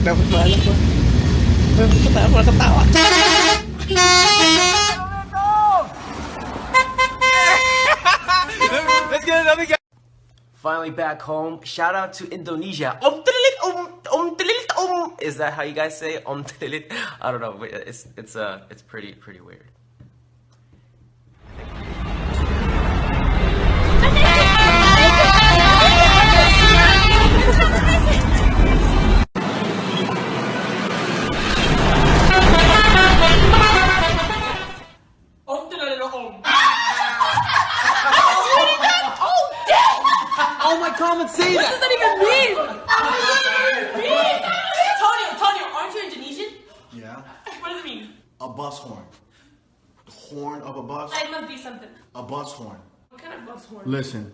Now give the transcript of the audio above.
Dapat banyak gua. Ketawa. Let's get another guy. Finally back home. Shout out to Indonesia. Is that how you guys say it? I don't know. It's pretty weird. Oh my comment, say that! What does that even mean? Tonio, aren't you Indonesian? Yeah. What does it mean? A bus horn. The horn of a bus? It must be something. A bus horn. What kind of bus horn? Listen.